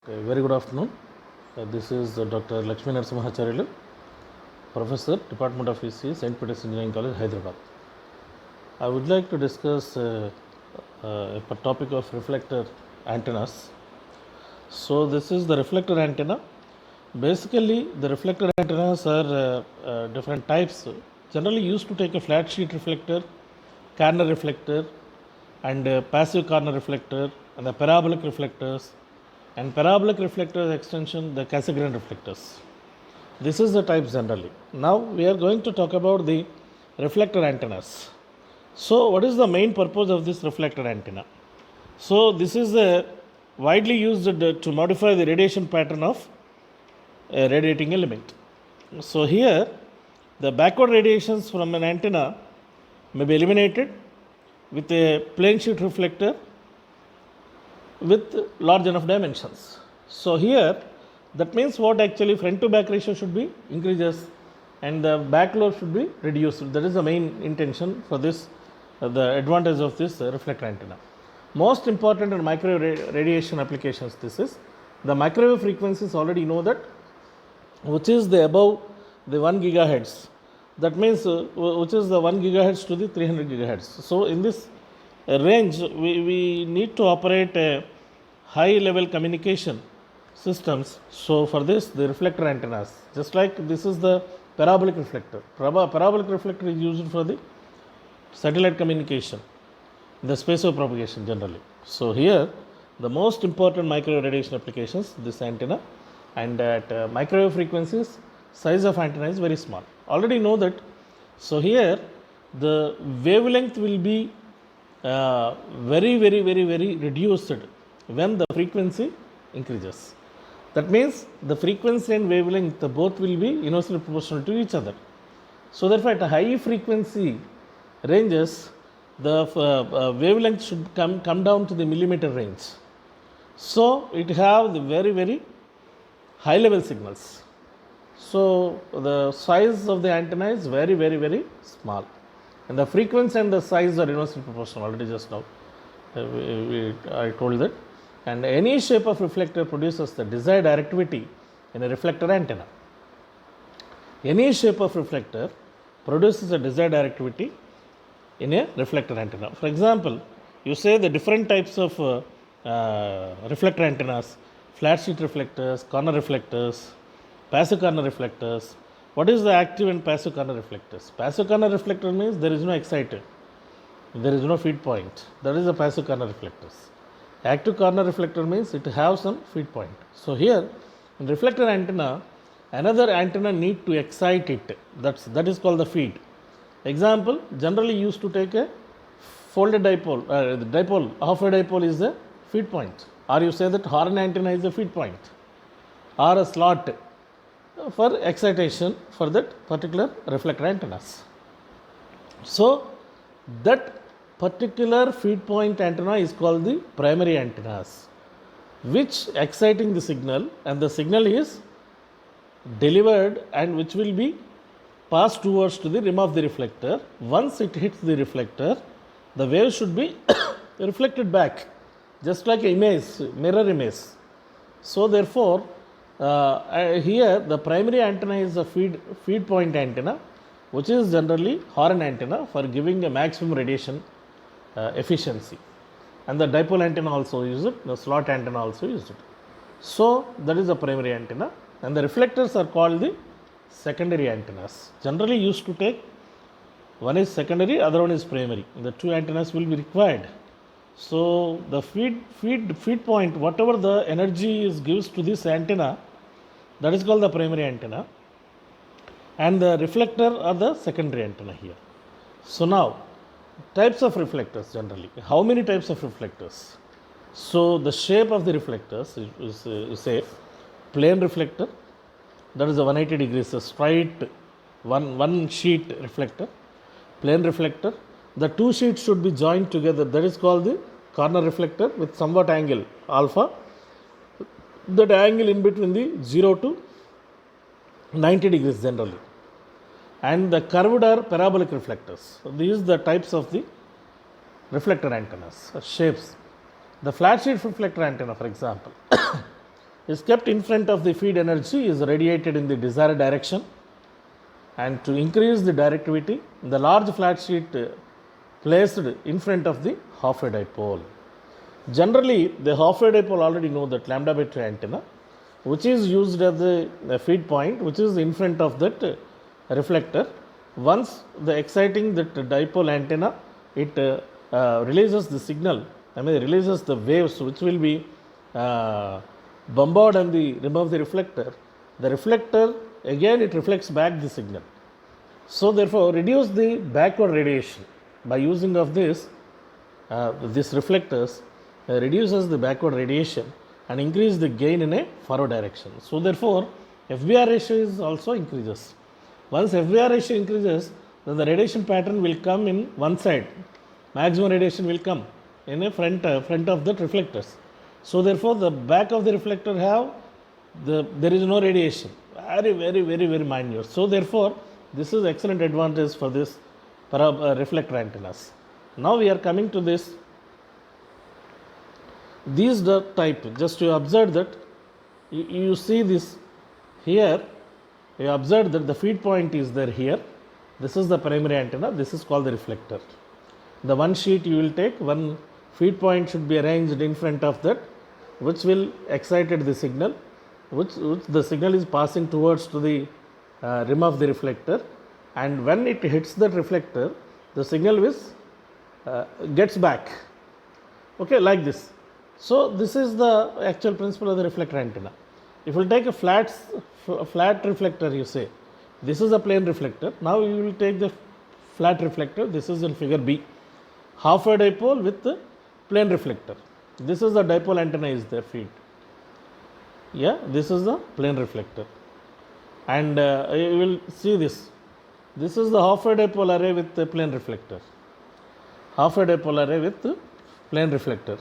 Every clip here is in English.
Okay, very good afternoon. This is Dr. Lakshmi Narasimhacharyalu, Professor, Department of ECE, St. Peter's Engineering College, Hyderabad. I would like to discuss a topic of reflector antennas. So, this is the reflector antenna. Basically, the reflector antennas are different types. Generally used to take a flat sheet reflector, corner reflector, and passive corner reflector, and the parabolic reflectors, and parabolic reflectors extension, the Cassegrain reflectors. This is the type generally. Now we are going to talk about the reflector antennas. So what is the main purpose of this reflector antenna? So this is widely used to modify the radiation pattern of a radiating element. So here the backward radiations from an antenna may be eliminated with a plane sheet reflector with large enough dimensions. So here that means what actually front to back ratio should be increases and the back load should be reduced. That is the main intention for this, the advantage of this reflector antenna. Most important in microwave radiation applications, this is the microwave frequencies already know that, which is the above the 1 gigahertz. That means which is the 1 gigahertz to the 300 gigahertz. So in this range we need to operate a high level communication systems. So for this the reflector antennas, just like this is the parabolic reflector. Parabolic reflector is used for the satellite communication, the space of propagation generally. So here the most important microwave radiation applications, this antenna, and at microwave frequencies size of antenna is very small. Already know that. So here the wavelength will be very reduced when the frequency increases. That means the frequency and wavelength both will be inversely proportional to each other. So therefore at high frequency ranges the wavelength should come down to the millimeter range. So it have the very high level signals. So the size of the antenna is very small, and the frequency and the size are inversely proportional. Already just now I told that. And any shape of reflector produces the desired directivity in a reflector antenna. Any shape of reflector produces a desired directivity in a reflector antenna. For example, you say the different types of reflector antennas: flat sheet reflectors, corner reflectors, passive corner reflectors. What is the active and passive corner reflectors? Passive corner reflector means there is no exciter, there is no feed point. That is the passive corner reflectors. Active corner reflector means it has some feed point. So here in reflector antenna, another antenna need to excite it. That is called the feed. Example, generally used to take a folded dipole. The dipole, half a dipole is the feed point, or you say that horn antenna is the feed point, or a slot for excitation for that particular reflector antennas. So that particular feed point antenna is called the primary antennas, which exciting the signal, and the signal is delivered and which will be passed towards to the rim of the reflector. Once it hits the reflector, the wave should be reflected back, just like image, mirror image. So therefore here the primary antenna is a feed point antenna, which is generally horn antenna for giving a maximum radiation efficiency, and the dipole antenna also use it, the slot antenna also use it. So that is the primary antenna, and the reflectors are called the secondary antennas. Generally used to take, one is secondary, other one is primary. The two antennas will be required. So the feed point, whatever the energy is gives to this antenna, that is called the primary antenna, and the reflector are the secondary antenna here. So now types of reflectors generally. How many types of reflectors? So the shape of the reflectors is say plane reflector, that is a 180 degrees, a straight one sheet reflector. Plane reflector, the two sheets should be joined together, that is called the corner reflector with somewhat angle alpha, that angle in between the 0 to 90 degrees generally. And the curved or parabolic reflectors. So these are the types of the reflector antennas, shapes. The flat sheet reflector antenna, for example, is kept in front of the feed energy is radiated in the desired direction, and to increase the directivity, the large flat sheet placed in front of the half-wave dipole. Generally, the half-wave dipole already know that lambda by 2 antenna, which is used as the feed point, which is in front of that reflector. Once the exciting that dipole antenna, it releases the signal, releases the waves which will be bombarded on the rim of the reflector. The reflector again it reflects back the signal. So therefore, reduce the backward radiation by using of this reflectors reduces the backward radiation and increase the gain in a forward direction. So therefore, FBR ratio is also increases. Once FBR ratio increases, then the radiation pattern will come in one side. Maximum radiation will come in a front of the reflectors. So therefore, the back of the reflector there is no radiation, very minute. So therefore, this is excellent advantage for this reflector antennas. Now we are coming to this. These type, just you observe that you see this here, you observe that the feed point is there here. This is the primary antenna, this is called the reflector. The one sheet you will take, one feed point should be arranged in front of that, which will excited the signal, which the signal is passing towards to the rim of the reflector, and when it hits that reflector, the signal is gets back, okay, like this. So this is the actual principle of the reflector antenna. If you take a flat reflector, you say this is a plane reflector. Now you will take the flat reflector. This is in figure B, half-wave dipole with the plane reflector. This is the dipole antenna is there feed. Yeah, this is the plane reflector, and you will see this. This is the half-wave dipole array with the plane reflector. Half-wave dipole array with the plane reflector,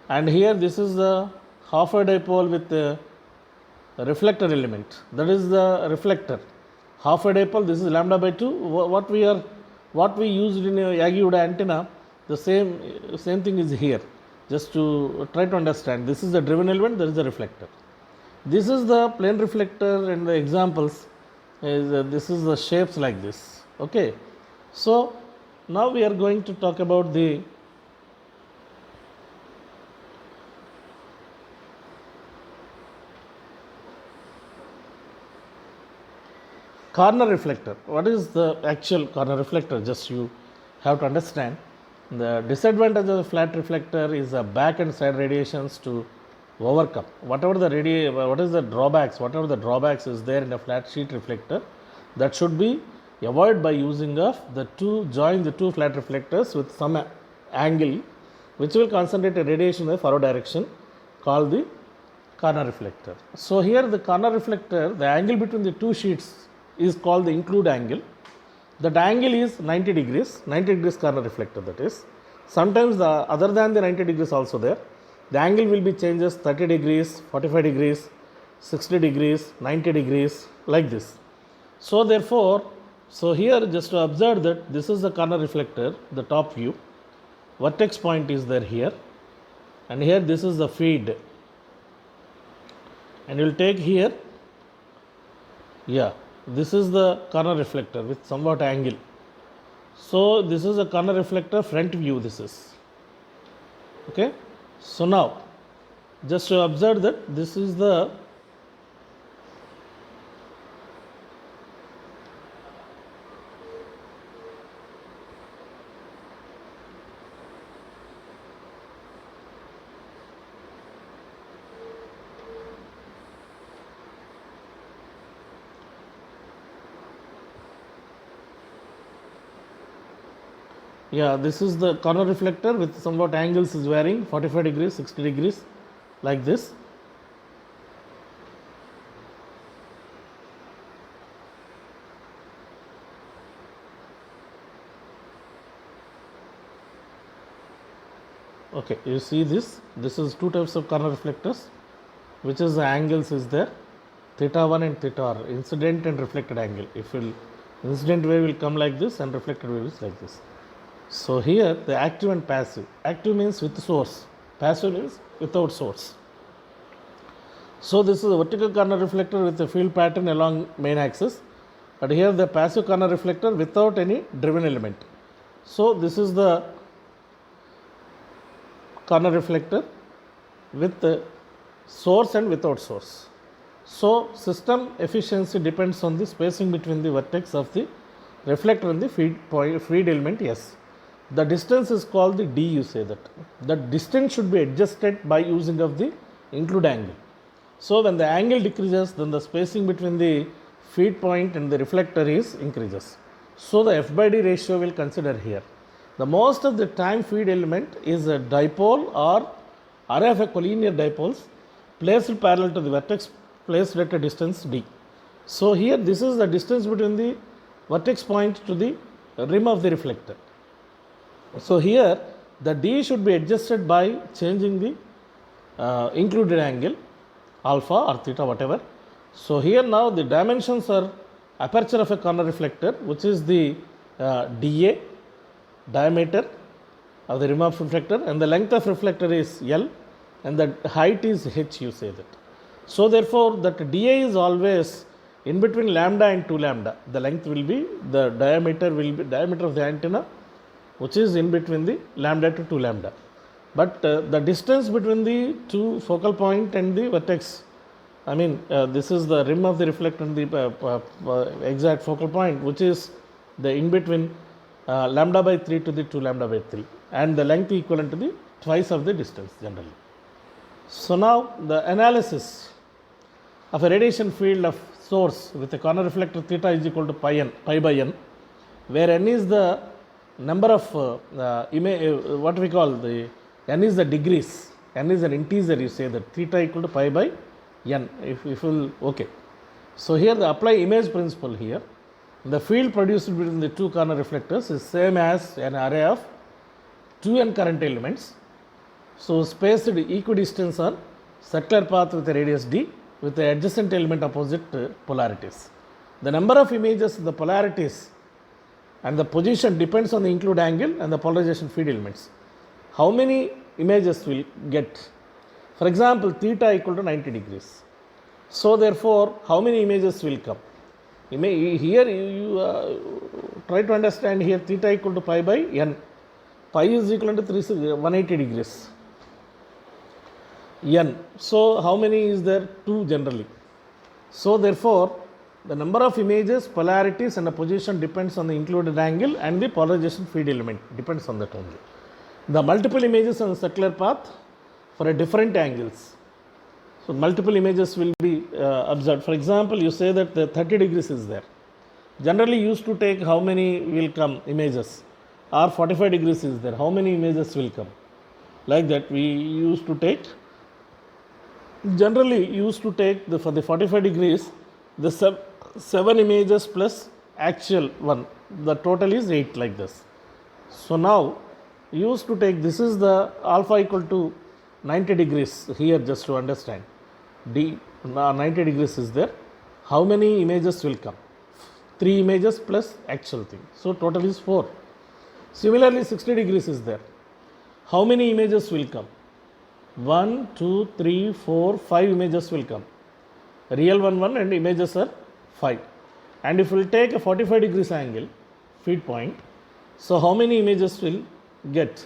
and here this is the half-wave dipole with the reflector element. That is the reflector. Half-wave dipole. This is lambda by 2. What we used in a Yagi-Uda antenna. The same thing is here. Just to try to understand. This is the driven element. There is the reflector. This is the plane reflector, and the examples is this is the shapes like this. Okay. So now we are going to talk about the corner reflector. What is the actual corner reflector? Just you have to understand. The disadvantage of the flat reflector is the back and side radiations to overcome. Whatever the drawbacks is there in a flat sheet reflector, that should be avoided by using of join the two flat reflectors with some angle, which will concentrate a radiation in the forward direction, called the corner reflector. So here the corner reflector, the angle between the two sheets is called the include angle. That angle is 90 degrees corner reflector, that is. Sometimes other than the 90 degrees also there, the angle will be changes 30 degrees, 45 degrees, 60 degrees, 90 degrees, like this. So therefore, here just to observe that this is the corner reflector, the top view. Vertex point is there here, and here this is the feed. And you will take here, this is the corner reflector with somewhat angle. So this is a corner reflector front view, this is. Okay. So now, just to observe that this is the this is the corner reflector with somewhat angles is varying 45 degrees, 60 degrees, like this. Okay, you see this is two types of corner reflectors, which is the angles is there, theta 1 and theta r, incident and reflected angle. If incident wave will come like this and reflected wave is like this. So here the active and passive. Active means with source, passive means without source. So this is a vertical corner reflector with a field pattern along main axis, but here the passive corner reflector without any driven element. So this is the corner reflector with the source and without source. So system efficiency depends on the spacing between the vertex of the reflector and the feed element S. The distance is called the D, you say that. The distance should be adjusted by using of the include angle. So when the angle decreases, then the spacing between the feed point and the reflector is increases. So the F by D ratio will consider here. The most of the time feed element is a dipole or array of a collinear dipoles placed parallel to the vertex placed at a distance D. So here this is the distance between the vertex point to the rim of the reflector. So here the D should be adjusted by changing the included angle alpha or theta, whatever. So here now the dimensions are aperture of a corner reflector, which is the dA, diameter of the rim of reflector, and the length of reflector is L, and the height is H, you say that. So therefore that dA is always in between lambda and 2 lambda. The length will be, the diameter will be diameter of the antenna, which is in between the lambda to 2 lambda. But the distance between the two focal point and the vertex, I mean this is the rim of the reflector and the exact focal point, which is the in between lambda by 3 to the 2 lambda by 3, and the length equivalent to the twice of the distance generally. So now the analysis of a radiation field of source with a corner reflector theta is equal to pi by n, where n is the number of what we call the n is the degrees, n is an integer, you say that theta equal to pi by n, if will okay. So here the apply image principle here. The field produced between the two corner reflectors is same as an array of 2n current elements. So spaced equidistant on circular path with a radius d with the adjacent element opposite polarities. The number of images, the polarities and the position depends on the include angle and the polarization feed elements. How many images will get? For example, theta equal to 90 degrees. So therefore, how many images will come? Here you try to understand here theta equal to pi by n. Pi is equal to 180 degrees. N. So how many is there? 2 generally. So therefore, the number of images, polarities and the position depends on the included angle and the polarization feed element depends on that only. The multiple images on the circular path for a different angles. So multiple images will be observed. For example, you say that the 30 degrees is there. Generally used to take how many will come images, or 45 degrees is there, how many images will come. Like that we used to take, generally used to take for the 45 degrees, the 7 images plus actual one, the total is 8 like this. So now used to take, this is the alpha equal to 90 degrees here, just to understand. D 90 degrees is there. How many images will come? 3 images plus actual thing. So total is 4. Similarly, 60 degrees is there. How many images will come? 1, 2, 3, 4, 5 images will come. Real one and images are 5. And if we will take a 45 degrees angle, feed point, so how many images will get?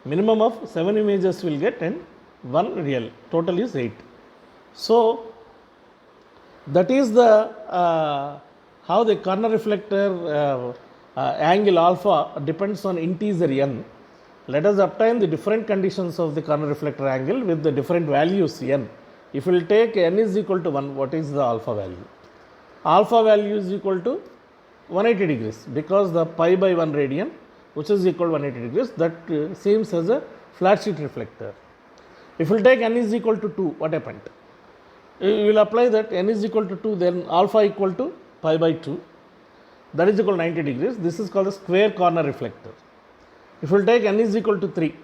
Minimum of 7 images will get and 1 real. Total is 8. So that is the how the corner reflector angle alpha depends on integer n. Let us obtain the different conditions of the corner reflector angle with the different values n. If we will take n is equal to 1, what is the alpha value? Alpha value is equal to 180 degrees, because the pi by 1 radian, which is equal to 180 degrees, that seems as a flat sheet reflector. If we will take n is equal to 2, what happened? We will apply that n is equal to 2, then alpha equal to pi by 2, that is equal to 90 degrees. This is called a square corner reflector. If we will take n is equal to 3,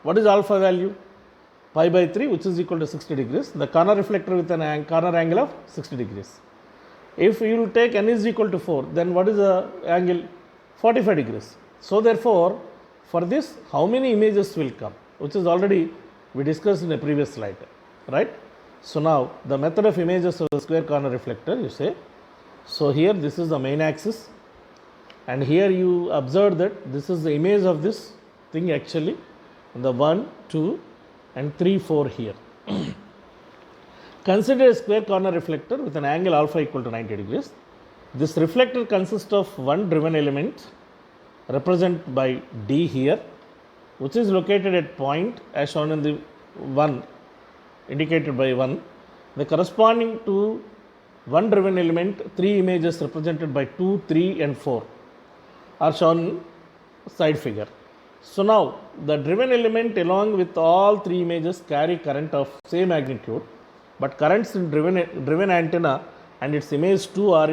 what is alpha value? Pi by 3, which is equal to 60 degrees, the corner reflector with an corner angle of 60 degrees. If you will take n is equal to 4, then what is the angle? 45 degrees. So therefore, for this, how many images will come? Which is already we discussed in a previous slide, right? So now the method of images of the square corner reflector, you say, so here this is the main axis, and here you observe that this is the image of this thing actually, the 1, 2 and 3, 4 here. Consider a square corner reflector with an angle alpha equal to 90 degrees. This reflector consists of one driven element represented by D here, which is located at point as shown in the 1, indicated by 1. The corresponding to one driven element, 3 images represented by 2, 3 and 4 are shown in side figure. So now the driven element along with all 3 images carry current of same magnitude, but currents in driven antenna and its image 2 are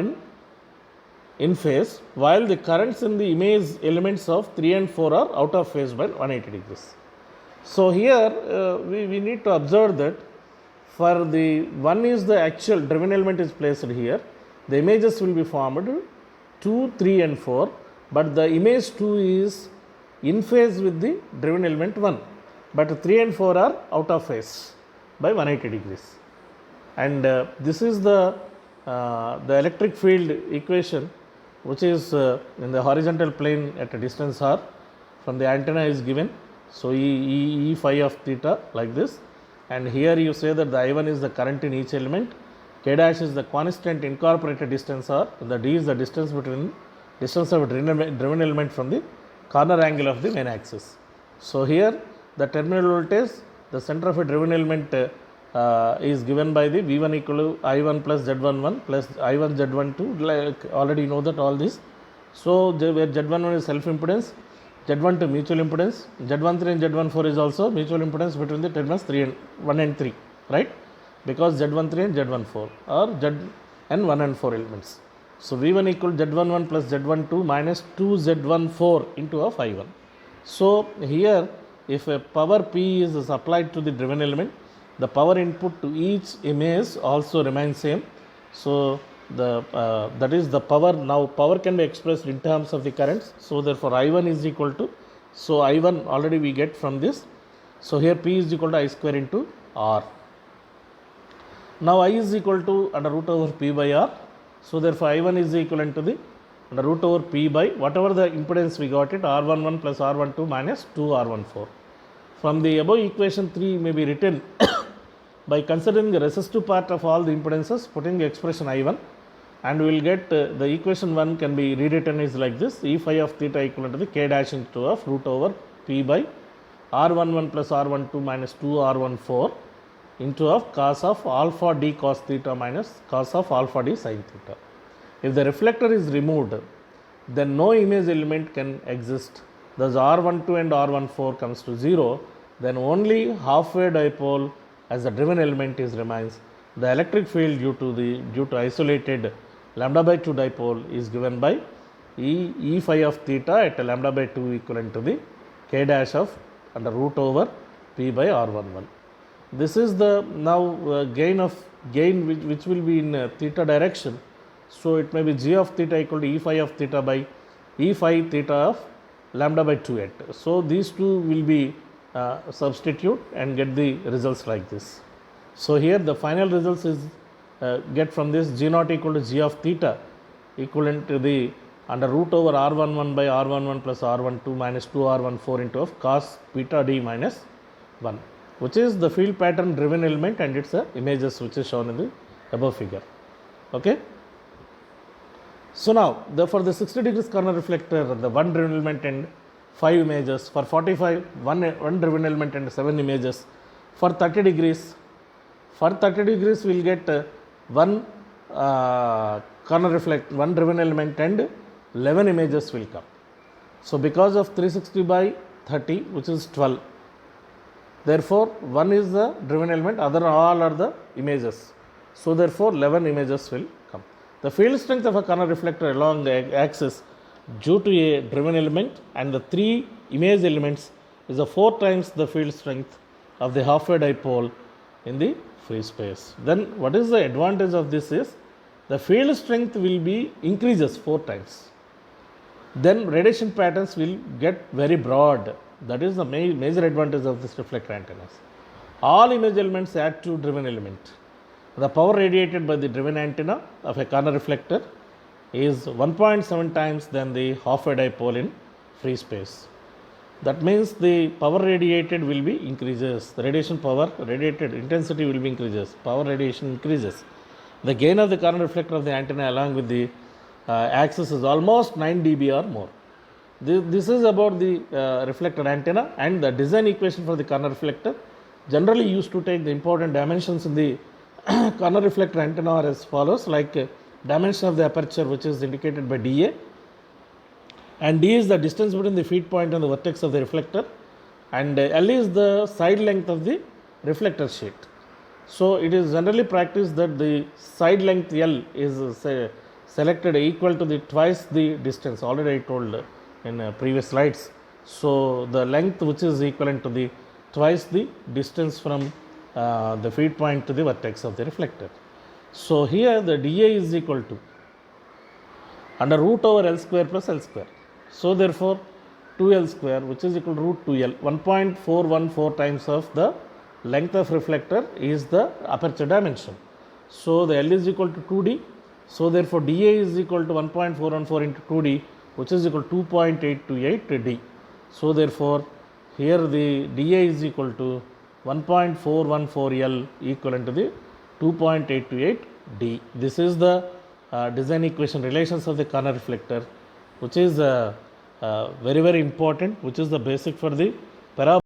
in phase, while the currents in the image elements of 3 and 4 are out of phase by 180 degrees. So here we need to observe that for the one is the actual driven element is placed here, the images will be formed 2, 3 and 4, but the image 2 is in phase with the driven element 1, but 3 and 4 are out of phase by 180 degrees. And this is the electric field equation, which is in the horizontal plane at a distance r from the antenna is given. So E phi of theta like this, and here you say that the I1 is the current in each element, K dash is the constant incorporated distance r, and the D is the distance between distance of a driven element from the corner angle of the main axis. So here the terminal voltage, the center of a driven element is given by the V1 equal to I1 plus Z11 plus I1 Z12, like already know that all this. So where Z11 is self impedance, Z12 mutual impedance, Z13 and Z14 is also mutual impedance between the terminals 1 and 3, right? Because Z13 and Z14 are Z1 and 4 elements. So V1 equal Z11 plus Z12 minus 2Z14 into of I1. So here if a power P is supplied to the driven element, the power input to each image also remains same. So that is the power. Now power can be expressed in terms of the currents. So therefore I1 is equal to, so I1 already we get from this. So here P is equal to I square into R. Now I is equal to under root over P by R. So therefore I1 is equivalent to the under root over P by whatever the impedance we got it, R11 plus R12 minus 2R14. From the above equation 3 may be written by considering the resistive part of all the impedances, putting the expression I1, and we will get the equation 1 can be rewritten is like this: E phi of theta equivalent to the K dash into of root over P by R11 plus R12 minus 2R14 into of cos of alpha d cos theta minus cos of alpha d sin theta. If the reflector is removed, then no image element can exist. Thus R12 and R14 comes to 0, then only halfway dipole as the driven element is remains. The electric field due to isolated lambda by 2 dipole is given by E phi of theta at a lambda by 2 equivalent to the K dash of under root over P by R11. This is the now gain which will be in theta direction. So it may be G of theta equal to E phi of theta by E phi theta of lambda by 2 at. So these two will be substitute and get the results like this. So here the final results is get from this G naught equal to G of theta equivalent to the under root over R11 by R11 plus R12 minus 2R14 into of cos beta d minus 1, which is the field pattern driven element and its images which is shown in the above figure. Okay. So now for the 60 degrees corner reflector, the one driven element and 5 images, for 45 one driven element and 7 images, for 30 degrees we will get one one driven element and 11 images will come. So because of 360 by 30, which is 12, therefore one is the driven element, other all are the images. So therefore 11 images will come. The field strength of a corner reflector along the axis due to a driven element and the 3 image elements is a 4 times the field strength of the halfway dipole in the free space. Then what is the advantage of this is the field strength will be increases 4 times. Then radiation patterns will get very broad. That is the major advantage of this reflector antennas. All image elements add to driven element. the power radiated by the driven antenna of a corner reflector is 1.7 times than the half wave dipole in free space. That means the power radiated will be increases, the radiation power radiated intensity will be increases, power radiation increases. The gain of the corner reflector of the antenna along with the axis is almost 9 dB or more. This is about the reflected antenna, and the design equation for the corner reflector generally used to take the important dimensions in the corner reflector antenna are as follows, like dimension of the aperture, which is indicated by dA, and d is the distance between the feed point and the vertex of the reflector, and L is the side length of the reflector sheet. So it is generally practiced that the side length L is selected equal to the twice the distance, already I told in previous slides. So the length which is equivalent to the twice the distance from the feed point to the vertex of the reflector. So here the dA is equal to under root over L square plus L square. So therefore 2L square, which is equal to root 2L, 1.414 times of the length of reflector is the aperture dimension. So the L is equal to 2D. So therefore dA is equal to 1.414 into 2D, which is equal to 2.828 D. So therefore here the dA is equal to 1.414 L equivalent to the 2.828 D. This is the design equation relations of the corner reflector, which is very important, which is the basic for the parabola.